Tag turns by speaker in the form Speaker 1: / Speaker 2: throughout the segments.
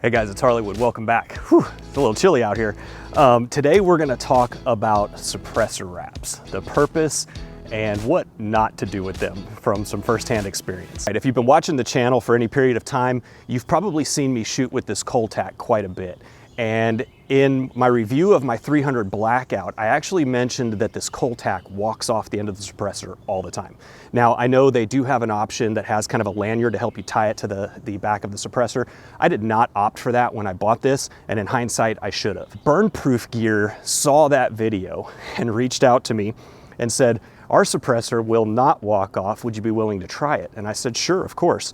Speaker 1: Hey guys, it's HarleyWood. Welcome back. Whew, it's a little chilly out here. Today we're going to talk about suppressor wraps, the purpose and what not to do with them from some firsthand experience. If you've been watching the channel for any period of time, you've probably seen me shoot with this cole-tac quite a bit. And in my review of my 300 Blackout, I actually mentioned that this cole-tac walks off the end of the suppressor all the time. Now, I know they do have an option that has kind of a lanyard to help you tie it to the back of the suppressor. I did not opt for that when I bought this, and in hindsight, I should have. Burn Proof Gear saw that video and reached out to me and said, "Our suppressor will not walk off. Would you be willing to try it?" And I said, "Sure, of course."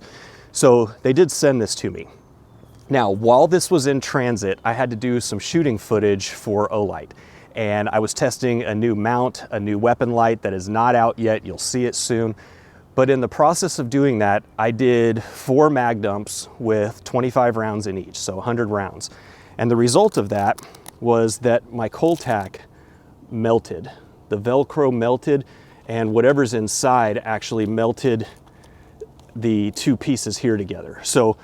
Speaker 1: So they did send this to me. Now, while this was in transit, I had to do some shooting footage for Olight. And I was testing a new mount, a new weapon light that is not out yet. You'll see it soon. But in the process of doing that, I did 4 mag dumps with 25 rounds in each, so 100 rounds. And the result of that was that my cole-tac melted. The Velcro melted, and whatever's inside actually melted the 2 pieces here together. So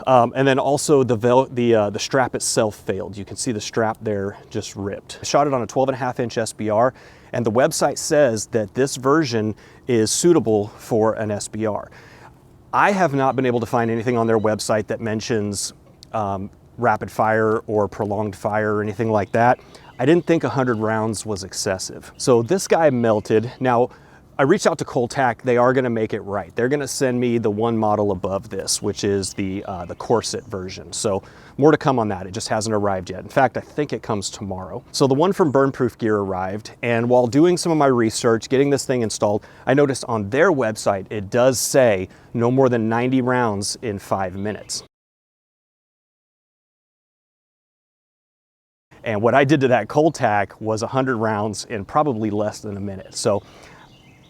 Speaker 1: and then also the strap itself failed. You can see the strap there just ripped. I shot it on a 12.5-inch SBR, and the website says that this version is suitable for an SBR. I have not been able to find anything on their website that mentions rapid fire or prolonged fire or anything like that. I didn't think 100 rounds was excessive. So this guy melted. Now, I reached out to cole-tac. They are gonna make it right. They're gonna send me the one model above this, which is the corset version. So more to come on that. It just hasn't arrived yet. In fact, I think it comes tomorrow. So the one from Burn Proof Gear arrived, and while doing some of my research, getting this thing installed, I noticed on their website, it does say no more than 90 rounds in 5 minutes. And what I did to that cole-tac was 100 rounds in probably less than a minute. So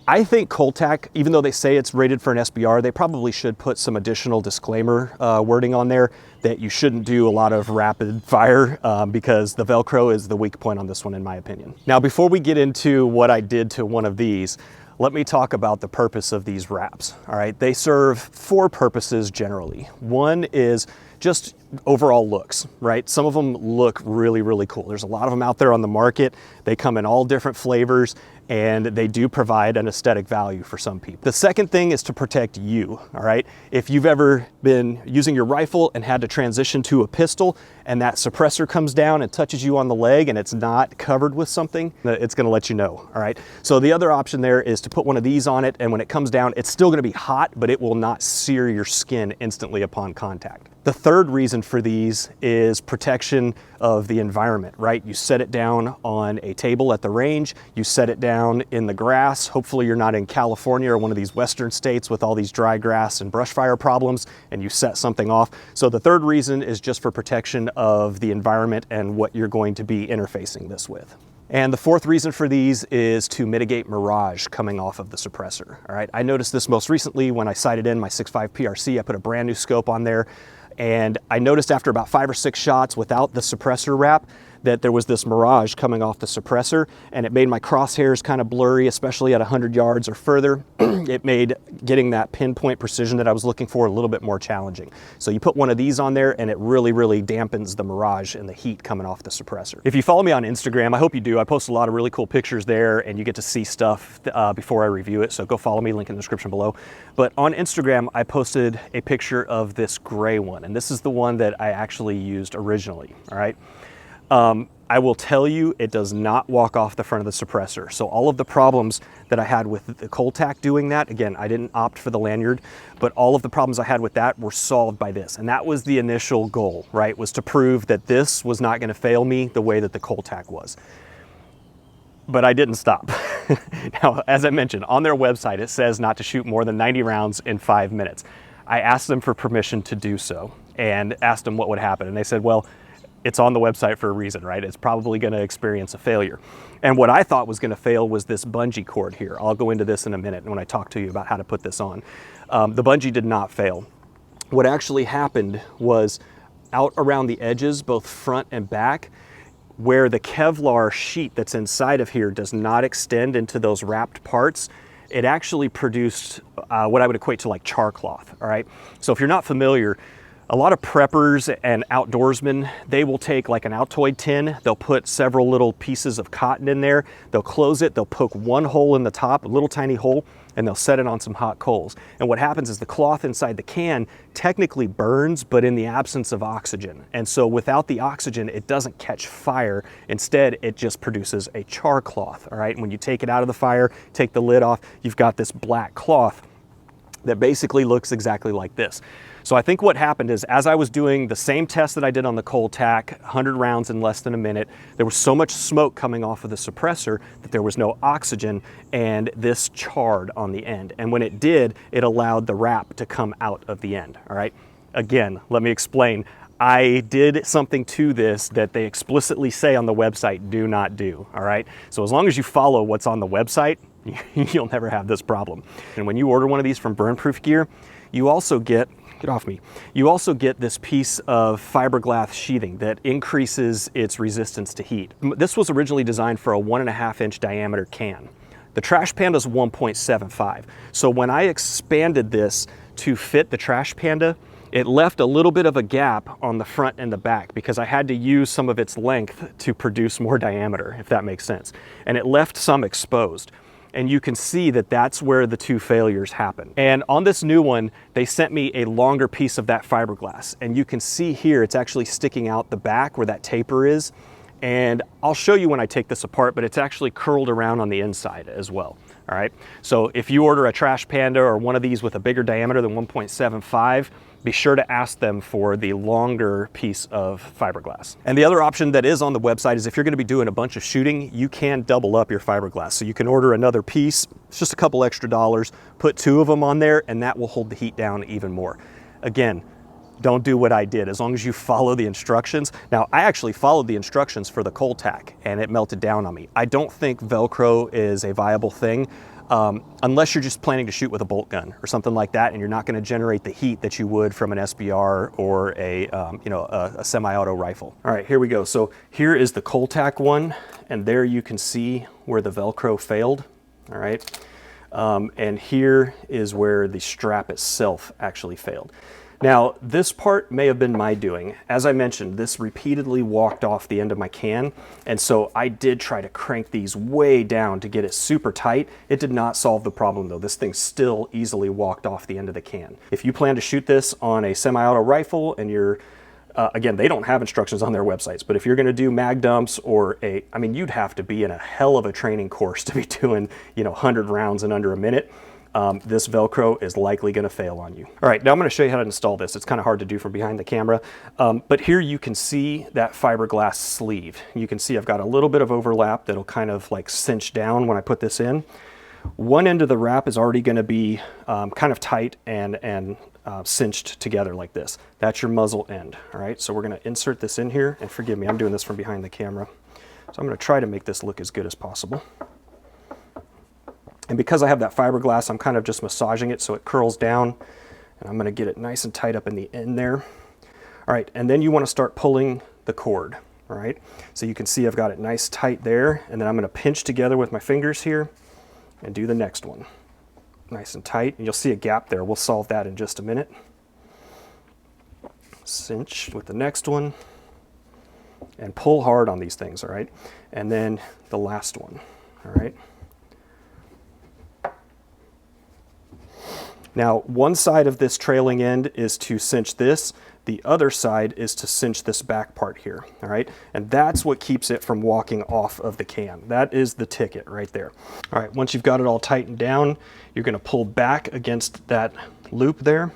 Speaker 1: I think cole-tac, even though they say it's rated for an SBR, they probably should put some additional disclaimer wording on there that you shouldn't do a lot of rapid fire because the Velcro is the weak point on this one, in my opinion. Now, before we get into what I did to one of these, let me talk about the purpose of these wraps. All right, they serve 4 purposes generally. One is just overall looks, right? Some of them look really, really cool. There's a lot of them out there on the market. They come in all different flavors, and they do provide an aesthetic value for some people. The second thing is to protect you, all right? If you've ever been using your rifle and had to transition to a pistol, and that suppressor comes down and touches you on the leg and it's not covered with something, it's gonna let you know, all right? So the other option there is to put one of these on it, and when it comes down, it's still gonna be hot, but it will not sear your skin instantly upon contact. The third reason for these is protection of the environment, right? You set it down on a table at the range, you set it down in the grass. Hopefully you're not in California or one of these western states with all these dry grass and brush fire problems, and you set something off. So the third reason is just for protection of the environment and what you're going to be interfacing this with. And the fourth reason for these is to mitigate mirage coming off of the suppressor, all right? I noticed this most recently when I sighted in my 6.5 PRC. I put a brand new scope on there, and I noticed after about 5 or 6 shots without the suppressor wrap that there was this mirage coming off the suppressor, and it made my crosshairs kind of blurry, especially at 100 yards or further. It made getting that pinpoint precision that I was looking for a little bit more challenging. So you put one of these on there, and it really, really dampens the mirage and the heat coming off the suppressor. If you follow me on Instagram, I hope you do. I post a lot of really cool pictures there, and you get to see stuff before I review it. So go follow me, link in the description below. But on Instagram, I posted a picture of this gray one, and this is the one that I actually used originally, all right? I will tell you, it does not walk off the front of the suppressor. So all of the problems that I had with the cole-tac doing that, again, I didn't opt for the lanyard, but all of the problems I had with that were solved by this. And that was the initial goal, right? Was to prove that this was not gonna fail me the way that the cole-tac was. But I didn't stop. Now, as I mentioned, on their website, it says not to shoot more than 90 rounds in 5 minutes. I asked them for permission to do so and asked them what would happen. And they said, well, it's on the website for a reason, right? It's probably gonna experience a failure. And what I thought was gonna fail was this bungee cord here. I'll go into this in a minute when I talk to you about how to put this on. The bungee did not fail. What actually happened was out around the edges, both front and back, where the Kevlar sheet that's inside of here does not extend into those wrapped parts, it actually produced what I would equate to like char cloth, all right? So if you're not familiar, A lot of preppers and outdoorsmen, they will take like an Altoid tin, they'll put several little pieces of cotton in there, they'll close it, they'll poke one hole in the top, a little tiny hole, and they'll set it on some hot coals. And what happens is the cloth inside the can technically burns, but in the absence of oxygen. And so without the oxygen, it doesn't catch fire. Instead, it just produces a char cloth, all right? And when you take it out of the fire, take the lid off, you've got this black cloth that basically looks exactly like this. So I think what happened is, as I was doing the same test that I did on the cole-tac, 100 rounds in less than a minute, there was so much smoke coming off of the suppressor that there was no oxygen, and this charred on the end. And when it did, it allowed the wrap to come out of the end, all right? Again, let me explain. I did something to this that they explicitly say on the website, do not do, all right? So as long as you follow what's on the website, you'll never have this problem. And when you order one of these from Burn Proof Gear, you also get, get off me, you also get this piece of fiberglass sheathing that increases its resistance to heat. This was originally designed for a 1.5 inch diameter can. The Trash Panda's 1.75. So when I expanded this to fit the Trash Panda, it left a little bit of a gap on the front and the back because I had to use some of its length to produce more diameter, if that makes sense. And it left some exposed. And you can see that that's where the two failures happen. And on this new one, they sent me a longer piece of that fiberglass. And you can see here, it's actually sticking out the back where that taper is. And I'll show you when I take this apart, but it's actually curled around on the inside as well. All right. So if you order a Trash Panda or one of these with a bigger diameter than 1.75, be sure to ask them for the longer piece of fiberglass. And the other option that is on the website is if you're going to be doing a bunch of shooting, you can double up your fiberglass. So you can order another piece, it's just a couple extra dollars, put 2 of them on there, and that will hold the heat down even more. Again, don't do what I did, as long as you follow the instructions. Now, I actually followed the instructions for the cole-tac and it melted down on me. I don't think Velcro is a viable thing. Unless you're just planning to shoot with a bolt gun or something like that, and you're not going to generate the heat that you would from an SBR or a semi-auto rifle. All right, here we go. So here is the cole-tac one, and there you can see where the Velcro failed. All right, and here is where the strap itself actually failed. Now, this part may have been my doing. As I mentioned, this repeatedly walked off the end of my can, and so I did try to crank these way down to get it super tight. It did not solve the problem though. This thing still easily walked off the end of the can. If you plan to shoot this on a semi-auto rifle and you're, again, they don't have instructions on their websites, but if you're gonna do mag dumps or I mean, you'd have to be in a hell of a training course to be doing, 100 rounds in under a minute. This Velcro is likely going to fail on you. All right, now I'm going to show you how to install this. It's kind of hard to do from behind the camera, but here you can see that fiberglass sleeve. You can see I've got a little bit of overlap that'll kind of like cinch down when I put this in. One end of the wrap is already going to be kind of tight and cinched together like this. That's your muzzle end. All right, so we're going to insert this in here, and forgive me, I'm doing this from behind the camera. So I'm going to try to make this look as good as possible. And because I have that fiberglass, I'm kind of just massaging it so it curls down, and I'm going to get it nice and tight up in the end there. All right, and then you want to start pulling the cord, all right? So you can see I've got it nice tight there, and then I'm going to pinch together with my fingers here and do the next one. Nice and tight, and you'll see a gap there. We'll solve that in just a minute. Cinch with the next one, and pull hard on these things, all right? And then the last one, all right? Now, one side of this trailing end is to cinch this. The other side is to cinch this back part here, all right? And that's what keeps it from walking off of the can. That is the ticket right there. All right, once you've got it all tightened down, you're gonna pull back against that loop there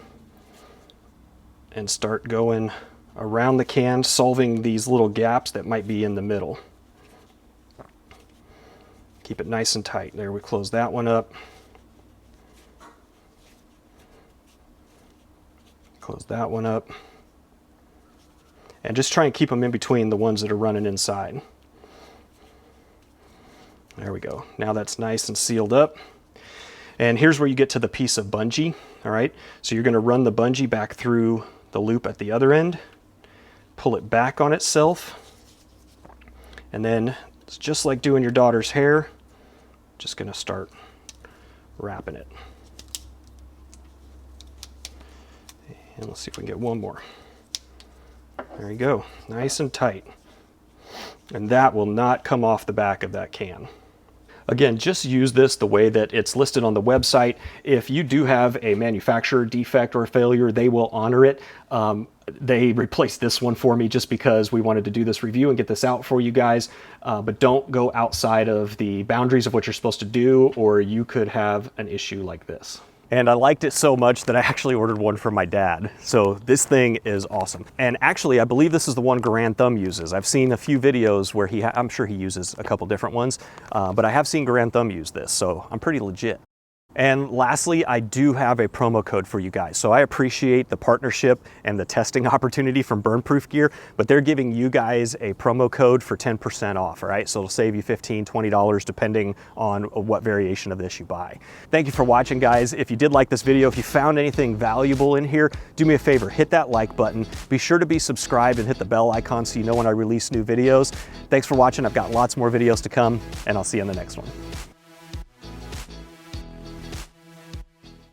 Speaker 1: and start going around the can, solving these little gaps that might be in the middle. Keep it nice and tight. There, we close that one up. Close that one up. And just try and keep them in between the ones that are running inside. There we go. Now that's nice and sealed up. And here's where you get to the piece of bungee, all right? So you're gonna run the bungee back through the loop at the other end, pull it back on itself, and then it's just like doing your daughter's hair, just gonna start wrapping it. And let's see if we can get one more. There you go, nice and tight. And that will not come off the back of that can. Again, just use this the way that it's listed on the website. If you do have a manufacturer defect or failure, they will honor it. They replaced this one for me just because we wanted to do this review and get this out for you guys. But don't go outside of the boundaries of what you're supposed to do, or you could have an issue like this. And I liked it so much that I actually ordered one for my dad. So this thing is awesome. And actually, I believe this is the one Grand Thumb uses. I've seen a few videos where I'm sure he uses a couple different ones, but I have seen Grand Thumb use this, so I'm pretty legit. And lastly, I do have a promo code for you guys. So I appreciate the partnership and the testing opportunity from Burn Proof Gear, but they're giving you guys a promo code for 10% off, all right? So it'll save you $15, $20 depending on what variation of this you buy. Thank you for watching, guys. If you did like this video, if you found anything valuable in here, do me a favor, hit that like button. Be sure to be subscribed and hit the bell icon so you know when I release new videos. Thanks for watching. I've got lots more videos to come, and I'll see you in the next one.